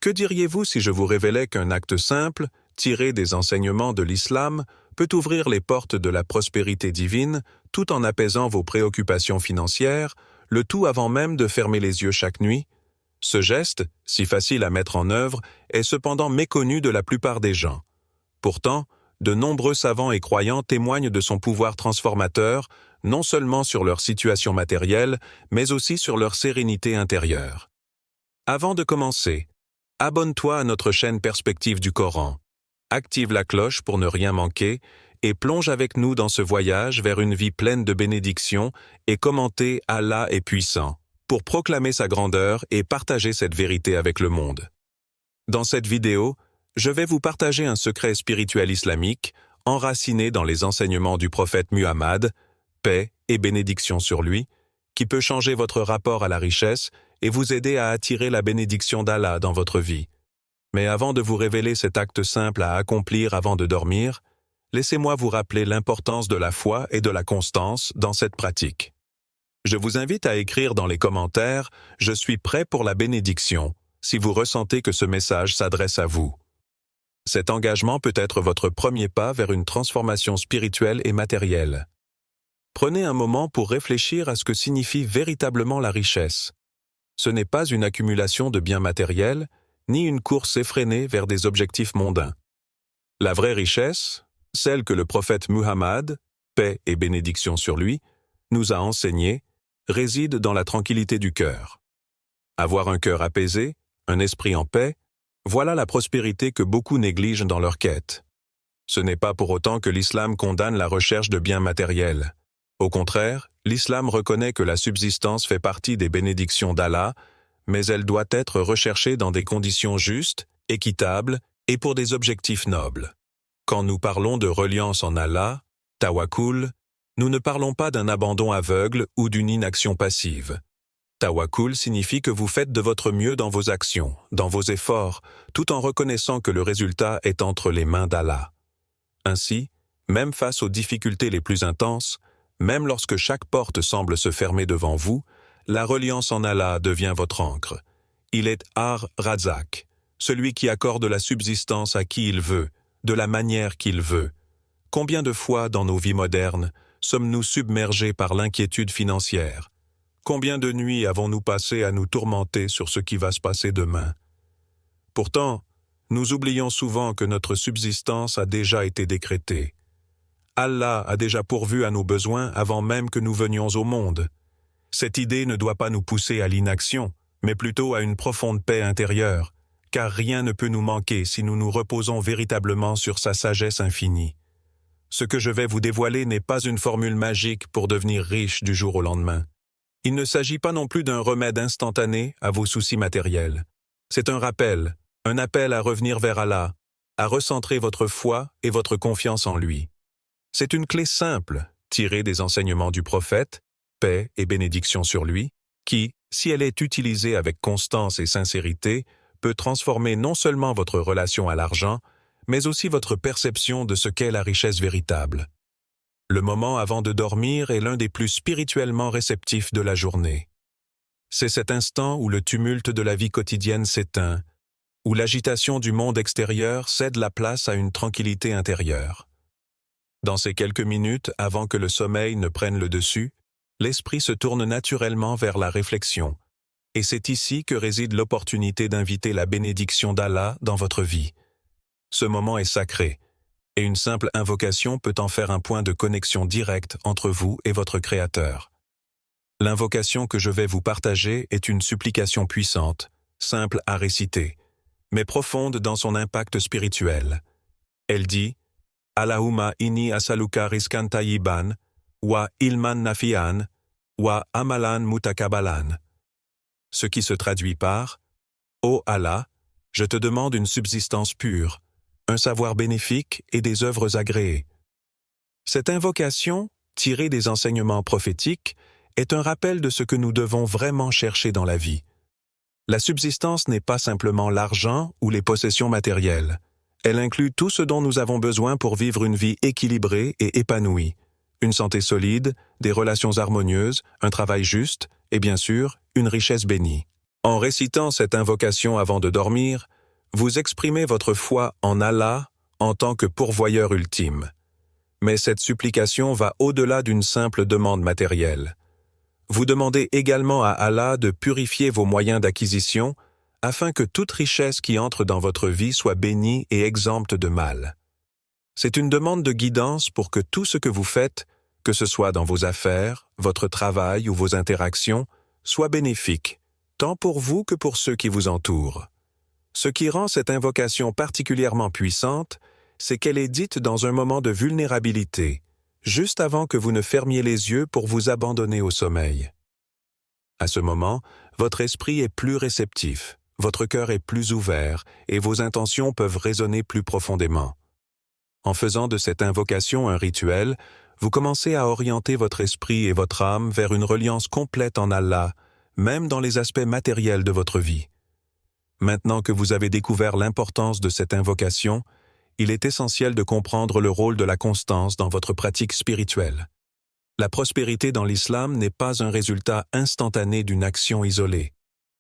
Que diriez-vous si je vous révélais qu'un acte simple, tiré des enseignements de l'islam, peut ouvrir les portes de la prospérité divine tout en apaisant vos préoccupations financières, le tout avant même de fermer les yeux chaque nuit? Ce geste, si facile à mettre en œuvre, est cependant méconnu de la plupart des gens. Pourtant, de nombreux savants et croyants témoignent de son pouvoir transformateur, non seulement sur leur situation matérielle, mais aussi sur leur sérénité intérieure. Avant de commencer, abonne-toi à notre chaîne Perspective du Coran. Active la cloche pour ne rien manquer et plonge avec nous dans ce voyage vers une vie pleine de bénédictions et commenter Allah est puissant pour proclamer sa grandeur et partager cette vérité avec le monde. Dans cette vidéo, je vais vous partager un secret spirituel islamique enraciné dans les enseignements du prophète Muhammad, paix et bénédiction sur lui, qui peut changer votre rapport à la richesse et vous aider à attirer la bénédiction d'Allah dans votre vie. Mais avant de vous révéler cet acte simple à accomplir avant de dormir, laissez-moi vous rappeler l'importance de la foi et de la constance dans cette pratique. Je vous invite à écrire dans les commentaires « Je suis prêt pour la bénédiction » si vous ressentez que ce message s'adresse à vous. Cet engagement peut être votre premier pas vers une transformation spirituelle et matérielle. Prenez un moment pour réfléchir à ce que signifie véritablement la richesse. Ce n'est pas une accumulation de biens matériels, ni une course effrénée vers des objectifs mondains. La vraie richesse, celle que le prophète Muhammad, paix et bénédiction sur lui, nous a enseignée, réside dans la tranquillité du cœur. Avoir un cœur apaisé, un esprit en paix, voilà la prospérité que beaucoup négligent dans leur quête. Ce n'est pas pour autant que l'islam condamne la recherche de biens matériels. Au contraire, l'islam reconnaît que la subsistance fait partie des bénédictions d'Allah, mais elle doit être recherchée dans des conditions justes, équitables et pour des objectifs nobles. Quand nous parlons de reliance en Allah, tawakkul, nous ne parlons pas d'un abandon aveugle ou d'une inaction passive. Tawakkul signifie que vous faites de votre mieux dans vos actions, dans vos efforts, tout en reconnaissant que le résultat est entre les mains d'Allah. Ainsi, même face aux difficultés les plus intenses, même lorsque chaque porte semble se fermer devant vous, la reliance en Allah devient votre ancre. Il est Ar-Razak, celui qui accorde la subsistance à qui il veut, de la manière qu'il veut. Combien de fois dans nos vies modernes sommes-nous submergés par l'inquiétude financière? Combien de nuits avons-nous passé à nous tourmenter sur ce qui va se passer demain? Pourtant, nous oublions souvent que notre subsistance a déjà été décrétée. Allah a déjà pourvu à nos besoins avant même que nous venions au monde. Cette idée ne doit pas nous pousser à l'inaction, mais plutôt à une profonde paix intérieure, car rien ne peut nous manquer si nous nous reposons véritablement sur sa sagesse infinie. Ce que je vais vous dévoiler n'est pas une formule magique pour devenir riche du jour au lendemain. Il ne s'agit pas non plus d'un remède instantané à vos soucis matériels. C'est un rappel, un appel à revenir vers Allah, à recentrer votre foi et votre confiance en lui. C'est une clé simple, tirée des enseignements du prophète, paix et bénédiction sur lui, qui, si elle est utilisée avec constance et sincérité, peut transformer non seulement votre relation à l'argent, mais aussi votre perception de ce qu'est la richesse véritable. Le moment avant de dormir est l'un des plus spirituellement réceptifs de la journée. C'est cet instant où le tumulte de la vie quotidienne s'éteint, où l'agitation du monde extérieur cède la place à une tranquillité intérieure. Dans ces quelques minutes avant que le sommeil ne prenne le dessus, l'esprit se tourne naturellement vers la réflexion, et c'est ici que réside l'opportunité d'inviter la bénédiction d'Allah dans votre vie. Ce moment est sacré, et une simple invocation peut en faire un point de connexion directe entre vous et votre Créateur. L'invocation que je vais vous partager est une supplication puissante, simple à réciter, mais profonde dans son impact spirituel. Elle dit « Allahumma inni asaluka rizqan tayyiban, wa ilman nafi'an, wa amalan mutakabalan » ce qui se traduit par « Ô Allah, je te demande une subsistance pure, un savoir bénéfique et des œuvres agréées. » Cette invocation, tirée des enseignements prophétiques, est un rappel de ce que nous devons vraiment chercher dans la vie. La subsistance n'est pas simplement l'argent ou les possessions matérielles. Elle inclut tout ce dont nous avons besoin pour vivre une vie équilibrée et épanouie. Une santé solide, des relations harmonieuses, un travail juste et bien sûr, une richesse bénie. En récitant cette invocation avant de dormir, vous exprimez votre foi en Allah en tant que pourvoyeur ultime. Mais cette supplication va au-delà d'une simple demande matérielle. Vous demandez également à Allah de purifier vos moyens d'acquisition afin que toute richesse qui entre dans votre vie soit bénie et exempte de mal. C'est une demande de guidance pour que tout ce que vous faites, que ce soit dans vos affaires, votre travail ou vos interactions, soit bénéfique, tant pour vous que pour ceux qui vous entourent. Ce qui rend cette invocation particulièrement puissante, c'est qu'elle est dite dans un moment de vulnérabilité, juste avant que vous ne fermiez les yeux pour vous abandonner au sommeil. À ce moment, votre esprit est plus réceptif, votre cœur est plus ouvert et vos intentions peuvent résonner plus profondément. En faisant de cette invocation un rituel, vous commencez à orienter votre esprit et votre âme vers une reliance complète en Allah, même dans les aspects matériels de votre vie. Maintenant que vous avez découvert l'importance de cette invocation, il est essentiel de comprendre le rôle de la constance dans votre pratique spirituelle. La prospérité dans l'islam n'est pas un résultat instantané d'une action isolée.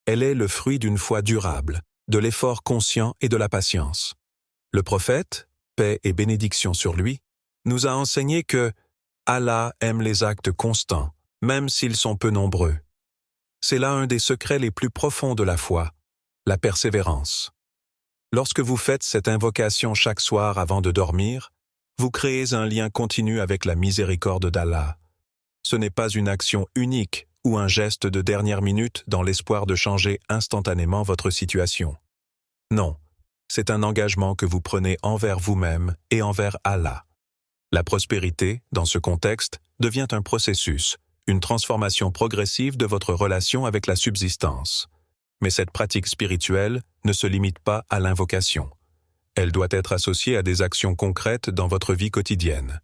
Elle est le fruit d'une foi durable, de l'effort conscient et de la patience. Le prophète, paix et bénédiction sur lui, nous a enseigné que Allah aime les actes constants, même s'ils sont peu nombreux. C'est là un des secrets les plus profonds de la foi, la persévérance. Lorsque vous faites cette invocation chaque soir avant de dormir, vous créez un lien continu avec la miséricorde d'Allah. Ce n'est pas une action unique ou un geste de dernière minute dans l'espoir de changer instantanément votre situation. Non, c'est un engagement que vous prenez envers vous-même et envers Allah. La prospérité, dans ce contexte, devient un processus, une transformation progressive de votre relation avec la subsistance. Mais cette pratique spirituelle ne se limite pas à l'invocation. Elle doit être associée à des actions concrètes dans votre vie quotidienne.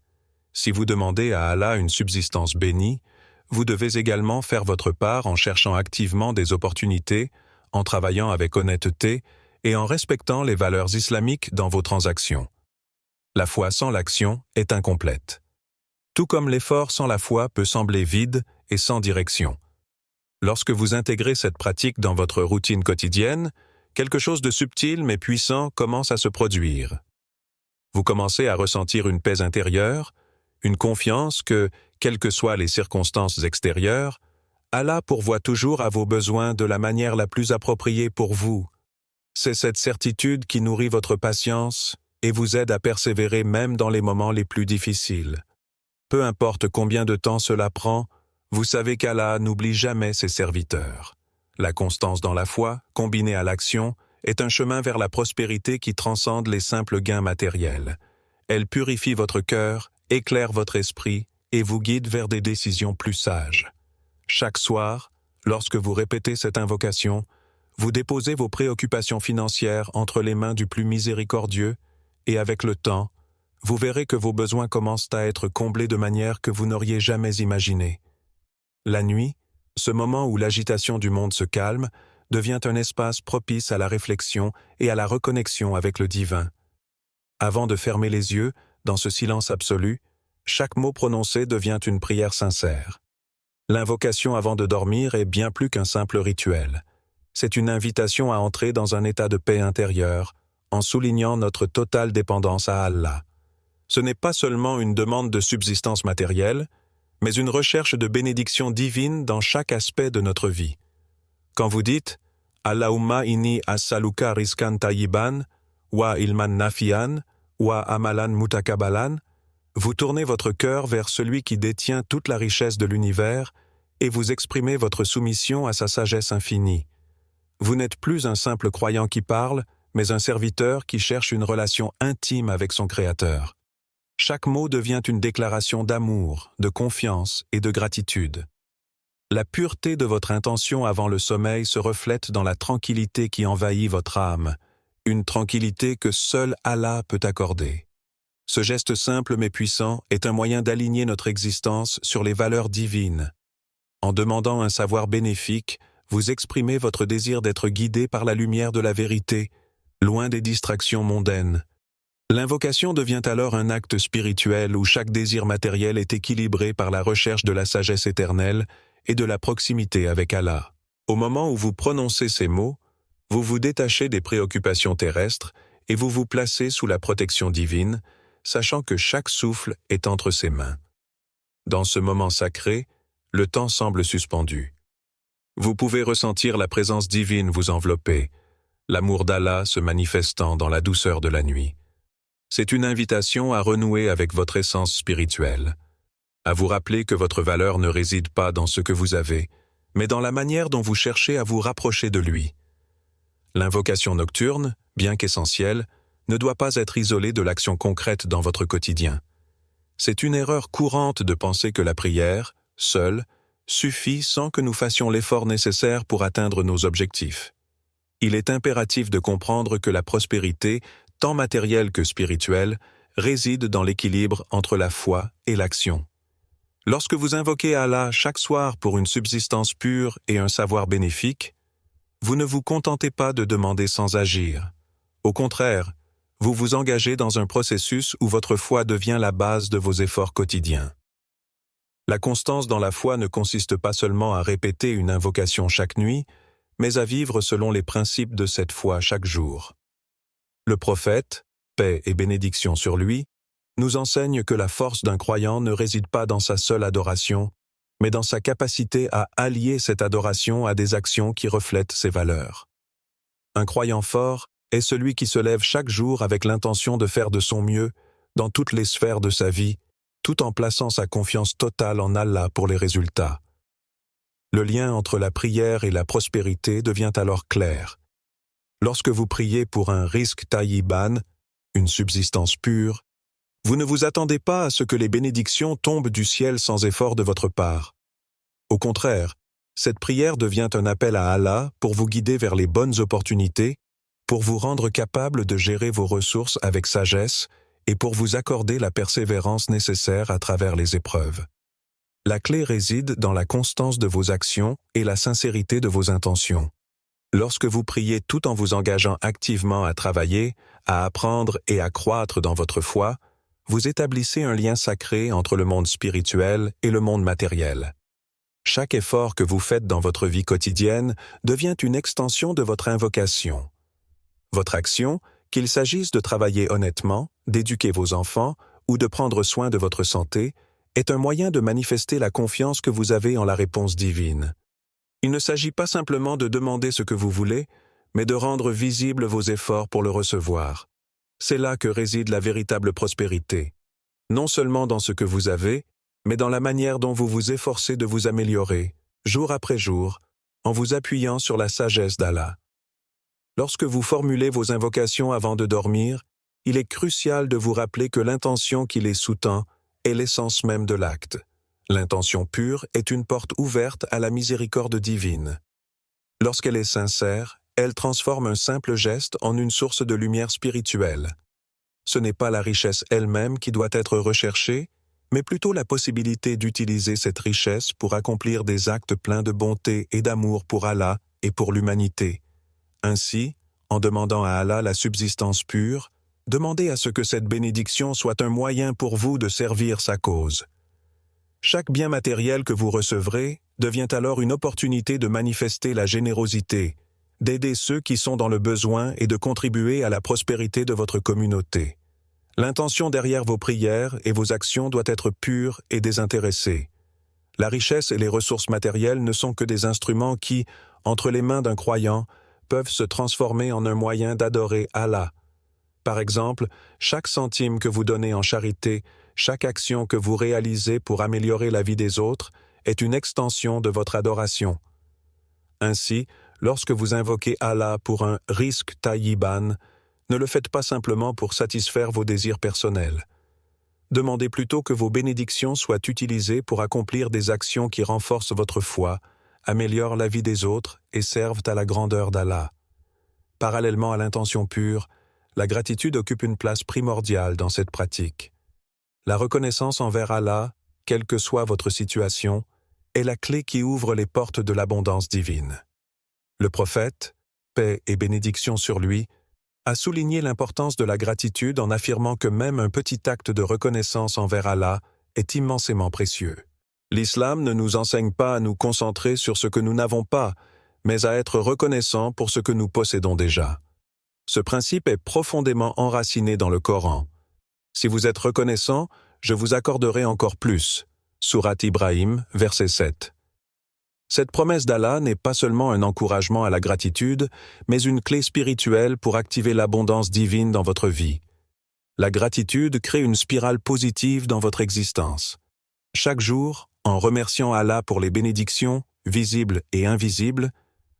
Si vous demandez à Allah une subsistance bénie, vous devez également faire votre part en cherchant activement des opportunités, en travaillant avec honnêteté et en respectant les valeurs islamiques dans vos transactions. La foi sans l'action est incomplète. Tout comme l'effort sans la foi peut sembler vide et sans direction. Lorsque vous intégrez cette pratique dans votre routine quotidienne, quelque chose de subtil mais puissant commence à se produire. Vous commencez à ressentir une paix intérieure, une confiance que, quelles que soient les circonstances extérieures, Allah pourvoit toujours à vos besoins de la manière la plus appropriée pour vous. C'est cette certitude qui nourrit votre patience et vous aide à persévérer même dans les moments les plus difficiles. Peu importe combien de temps cela prend, vous savez qu'Allah n'oublie jamais ses serviteurs. La constance dans la foi, combinée à l'action, est un chemin vers la prospérité qui transcende les simples gains matériels. Elle purifie votre cœur, éclaire votre esprit et vous guide vers des décisions plus sages. Chaque soir, lorsque vous répétez cette invocation, vous déposez vos préoccupations financières entre les mains du plus miséricordieux et avec le temps, vous verrez que vos besoins commencent à être comblés de manière que vous n'auriez jamais imaginée. La nuit, ce moment où l'agitation du monde se calme, devient un espace propice à la réflexion et à la reconnexion avec le divin. Avant de fermer les yeux, dans ce silence absolu, chaque mot prononcé devient une prière sincère. L'invocation avant de dormir est bien plus qu'un simple rituel. C'est une invitation à entrer dans un état de paix intérieure, en soulignant notre totale dépendance à Allah. Ce n'est pas seulement une demande de subsistance matérielle, mais une recherche de bénédiction divine dans chaque aspect de notre vie. Quand vous dites « Allahumma inni as'aluka rizqan tayyiban, wa ilman nafian, wa amalan mutakabalan », vous tournez votre cœur vers celui qui détient toute la richesse de l'univers et vous exprimez votre soumission à sa sagesse infinie. Vous n'êtes plus un simple croyant qui parle, mais un serviteur qui cherche une relation intime avec son Créateur. Chaque mot devient une déclaration d'amour, de confiance et de gratitude. La pureté de votre intention avant le sommeil se reflète dans la tranquillité qui envahit votre âme, une tranquillité que seul Allah peut accorder. Ce geste simple mais puissant est un moyen d'aligner notre existence sur les valeurs divines. En demandant un savoir bénéfique, vous exprimez votre désir d'être guidé par la lumière de la vérité, loin des distractions mondaines. L'invocation devient alors un acte spirituel où chaque désir matériel est équilibré par la recherche de la sagesse éternelle et de la proximité avec Allah. Au moment où vous prononcez ces mots, vous vous détachez des préoccupations terrestres et vous vous placez sous la protection divine, sachant que chaque souffle est entre ses mains. Dans ce moment sacré, le temps semble suspendu. Vous pouvez ressentir la présence divine vous envelopper, l'amour d'Allah se manifestant dans la douceur de la nuit. C'est une invitation à renouer avec votre essence spirituelle, à vous rappeler que votre valeur ne réside pas dans ce que vous avez, mais dans la manière dont vous cherchez à vous rapprocher de lui. L'invocation nocturne, bien qu'essentielle, ne doit pas être isolée de l'action concrète dans votre quotidien. C'est une erreur courante de penser que la prière, seule, suffit sans que nous fassions l'effort nécessaire pour atteindre nos objectifs. Il est impératif de comprendre que la prospérité, tant matérielle que spirituelle, réside dans l'équilibre entre la foi et l'action. Lorsque vous invoquez Allah chaque soir pour une subsistance pure et un savoir bénéfique, vous ne vous contentez pas de demander sans agir. Au contraire, vous vous engagez dans un processus où votre foi devient la base de vos efforts quotidiens. La constance dans la foi ne consiste pas seulement à répéter une invocation chaque nuit, mais à vivre selon les principes de cette foi chaque jour. Le prophète, paix et bénédiction sur lui, nous enseigne que la force d'un croyant ne réside pas dans sa seule adoration, mais dans sa capacité à allier cette adoration à des actions qui reflètent ses valeurs. Un croyant fort est celui qui se lève chaque jour avec l'intention de faire de son mieux dans toutes les sphères de sa vie, tout en plaçant sa confiance totale en Allah pour les résultats. Le lien entre la prière et la prospérité devient alors clair. Lorsque vous priez pour un rizq tayyiban, une subsistance pure, vous ne vous attendez pas à ce que les bénédictions tombent du ciel sans effort de votre part. Au contraire, cette prière devient un appel à Allah pour vous guider vers les bonnes opportunités, pour vous rendre capable de gérer vos ressources avec sagesse et pour vous accorder la persévérance nécessaire à travers les épreuves. La clé réside dans la constance de vos actions et la sincérité de vos intentions. Lorsque vous priez tout en vous engageant activement à travailler, à apprendre et à croître dans votre foi, vous établissez un lien sacré entre le monde spirituel et le monde matériel. Chaque effort que vous faites dans votre vie quotidienne devient une extension de votre invocation. Votre action, qu'il s'agisse de travailler honnêtement, d'éduquer vos enfants ou de prendre soin de votre santé, est un moyen de manifester la confiance que vous avez en la réponse divine. Il ne s'agit pas simplement de demander ce que vous voulez, mais de rendre visibles vos efforts pour le recevoir. C'est là que réside la véritable prospérité, non seulement dans ce que vous avez, mais dans la manière dont vous vous efforcez de vous améliorer, jour après jour, en vous appuyant sur la sagesse d'Allah. Lorsque vous formulez vos invocations avant de dormir, il est crucial de vous rappeler que l'intention qui les sous-tend est l'essence même de l'acte. L'intention pure est une porte ouverte à la miséricorde divine. Lorsqu'elle est sincère, elle transforme un simple geste en une source de lumière spirituelle. Ce n'est pas la richesse elle-même qui doit être recherchée, mais plutôt la possibilité d'utiliser cette richesse pour accomplir des actes pleins de bonté et d'amour pour Allah et pour l'humanité. Ainsi, en demandant à Allah la subsistance pure, demandez à ce que cette bénédiction soit un moyen pour vous de servir sa cause. Chaque bien matériel que vous recevrez devient alors une opportunité de manifester la générosité, d'aider ceux qui sont dans le besoin et de contribuer à la prospérité de votre communauté. L'intention derrière vos prières et vos actions doit être pure et désintéressée. La richesse et les ressources matérielles ne sont que des instruments qui, entre les mains d'un croyant, peuvent se transformer en un moyen d'adorer Allah. Par exemple, chaque centime que vous donnez en charité, chaque action que vous réalisez pour améliorer la vie des autres est une extension de votre adoration. Ainsi, lorsque vous invoquez Allah pour un rizq tayyiban, ne le faites pas simplement pour satisfaire vos désirs personnels. Demandez plutôt que vos bénédictions soient utilisées pour accomplir des actions qui renforcent votre foi, améliorent la vie des autres et servent à la grandeur d'Allah. Parallèlement à l'intention pure, la gratitude occupe une place primordiale dans cette pratique. La reconnaissance envers Allah, quelle que soit votre situation, est la clé qui ouvre les portes de l'abondance divine. Le prophète, paix et bénédiction sur lui, a souligné l'importance de la gratitude en affirmant que même un petit acte de reconnaissance envers Allah est immensément précieux. L'islam ne nous enseigne pas à nous concentrer sur ce que nous n'avons pas, mais à être reconnaissants pour ce que nous possédons déjà. Ce principe est profondément enraciné dans le Coran. Si vous êtes reconnaissant, je vous accorderai encore plus. Sourate Ibrahim, verset 7. Cette promesse d'Allah n'est pas seulement un encouragement à la gratitude, mais une clé spirituelle pour activer l'abondance divine dans votre vie. La gratitude crée une spirale positive dans votre existence. Chaque jour, en remerciant Allah pour les bénédictions, visibles et invisibles,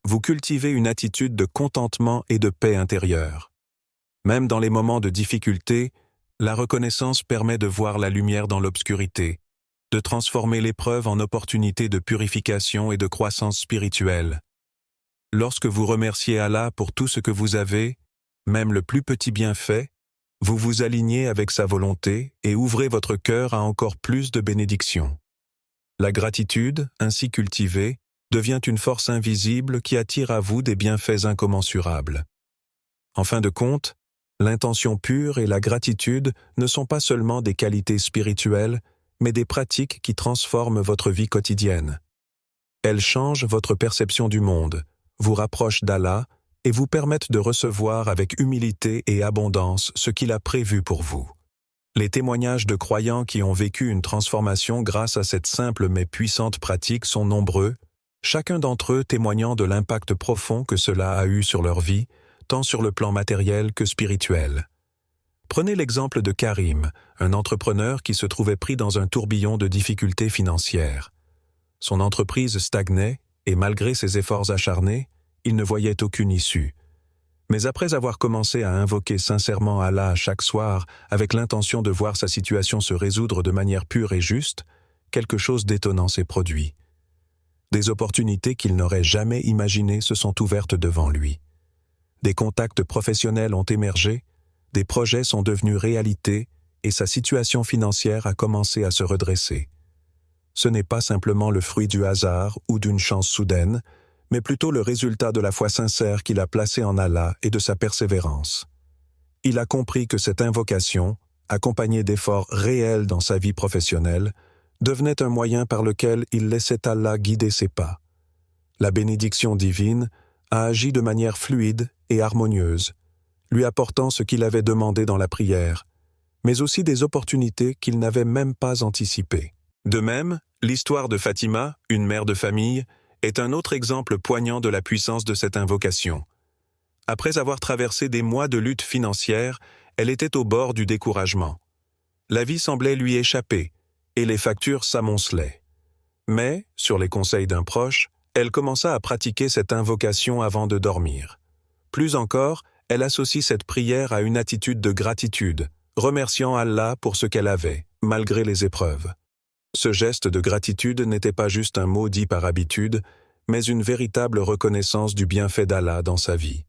vous cultivez une attitude de contentement et de paix intérieure. Même dans les moments de difficulté, la reconnaissance permet de voir la lumière dans l'obscurité, de transformer l'épreuve en opportunité de purification et de croissance spirituelle. Lorsque vous remerciez Allah pour tout ce que vous avez, même le plus petit bienfait, vous vous alignez avec sa volonté et ouvrez votre cœur à encore plus de bénédictions. La gratitude, ainsi cultivée, devient une force invisible qui attire à vous des bienfaits incommensurables. En fin de compte, l'intention pure et la gratitude ne sont pas seulement des qualités spirituelles, mais des pratiques qui transforment votre vie quotidienne. Elles changent votre perception du monde, vous rapprochent d'Allah et vous permettent de recevoir avec humilité et abondance ce qu'il a prévu pour vous. Les témoignages de croyants qui ont vécu une transformation grâce à cette simple mais puissante pratique sont nombreux, chacun d'entre eux témoignant de l'impact profond que cela a eu sur leur vie, tant sur le plan matériel que spirituel. Prenez l'exemple de Karim, un entrepreneur qui se trouvait pris dans un tourbillon de difficultés financières. Son entreprise stagnait et malgré ses efforts acharnés, il ne voyait aucune issue. Mais après avoir commencé à invoquer sincèrement Allah chaque soir avec l'intention de voir sa situation se résoudre de manière pure et juste, quelque chose d'étonnant s'est produit. Des opportunités qu'il n'aurait jamais imaginées se sont ouvertes devant lui. Des contacts professionnels ont émergé, des projets sont devenus réalité et sa situation financière a commencé à se redresser. Ce n'est pas simplement le fruit du hasard ou d'une chance soudaine, mais plutôt le résultat de la foi sincère qu'il a placée en Allah et de sa persévérance. Il a compris que cette invocation, accompagnée d'efforts réels dans sa vie professionnelle, devenait un moyen par lequel il laissait Allah guider ses pas. La bénédiction divine a agi de manière fluide et harmonieuse, lui apportant ce qu'il avait demandé dans la prière, mais aussi des opportunités qu'il n'avait même pas anticipées. De même, l'histoire de Fatima, une mère de famille, est un autre exemple poignant de la puissance de cette invocation. Après avoir traversé des mois de lutte financière, elle était au bord du découragement. La vie semblait lui échapper, et les factures s'amoncelaient. Mais, sur les conseils d'un proche, elle commença à pratiquer cette invocation avant de dormir. Plus encore, elle associe cette prière à une attitude de gratitude, remerciant Allah pour ce qu'elle avait, malgré les épreuves. Ce geste de gratitude n'était pas juste un mot dit par habitude, mais une véritable reconnaissance du bienfait d'Allah dans sa vie.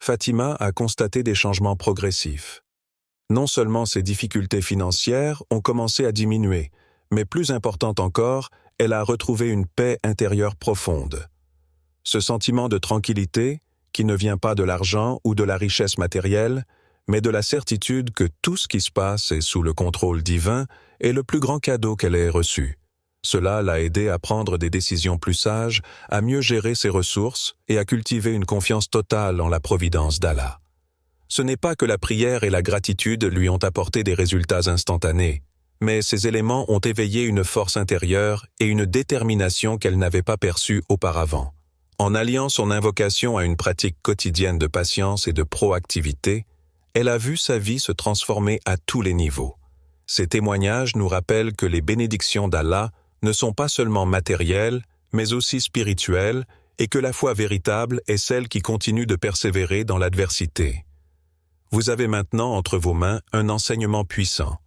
Fatima a constaté des changements progressifs. Non seulement ses difficultés financières ont commencé à diminuer, mais plus important encore, elle a retrouvé une paix intérieure profonde. Ce sentiment de tranquillité, qui ne vient pas de l'argent ou de la richesse matérielle, mais de la certitude que tout ce qui se passe est sous le contrôle divin, est le plus grand cadeau qu'elle ait reçu. Cela l'a aidé à prendre des décisions plus sages, à mieux gérer ses ressources et à cultiver une confiance totale en la providence d'Allah. Ce n'est pas que la prière et la gratitude lui ont apporté des résultats instantanés, mais ces éléments ont éveillé une force intérieure et une détermination qu'elle n'avait pas perçue auparavant. En alliant son invocation à une pratique quotidienne de patience et de proactivité, elle a vu sa vie se transformer à tous les niveaux. Ces témoignages nous rappellent que les bénédictions d'Allah ne sont pas seulement matérielles, mais aussi spirituelles, et que la foi véritable est celle qui continue de persévérer dans l'adversité. Vous avez maintenant entre vos mains un enseignement puissant,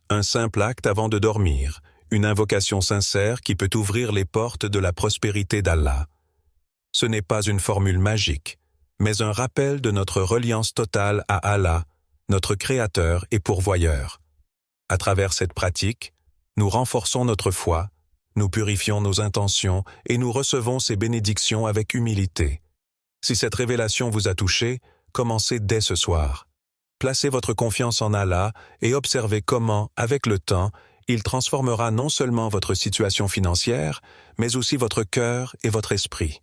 un simple acte avant de dormir, une invocation sincère qui peut ouvrir les portes de la prospérité d'Allah. Ce n'est pas une formule magique, mais un rappel de notre reliance totale à Allah, notre Créateur et pourvoyeur. À travers cette pratique, nous renforçons notre foi, nous purifions nos intentions et nous recevons ces bénédictions avec humilité. Si cette révélation vous a touché, commencez dès ce soir. Placez votre confiance en Allah et observez comment, avec le temps, il transformera non seulement votre situation financière, mais aussi votre cœur et votre esprit.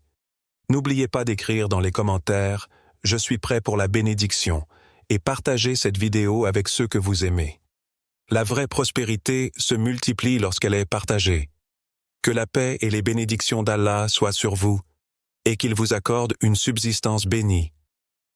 N'oubliez pas d'écrire dans les commentaires « Je suis prêt pour la bénédiction » et partagez cette vidéo avec ceux que vous aimez. La vraie prospérité se multiplie lorsqu'elle est partagée. Que la paix et les bénédictions d'Allah soient sur vous et qu'il vous accorde une subsistance bénie.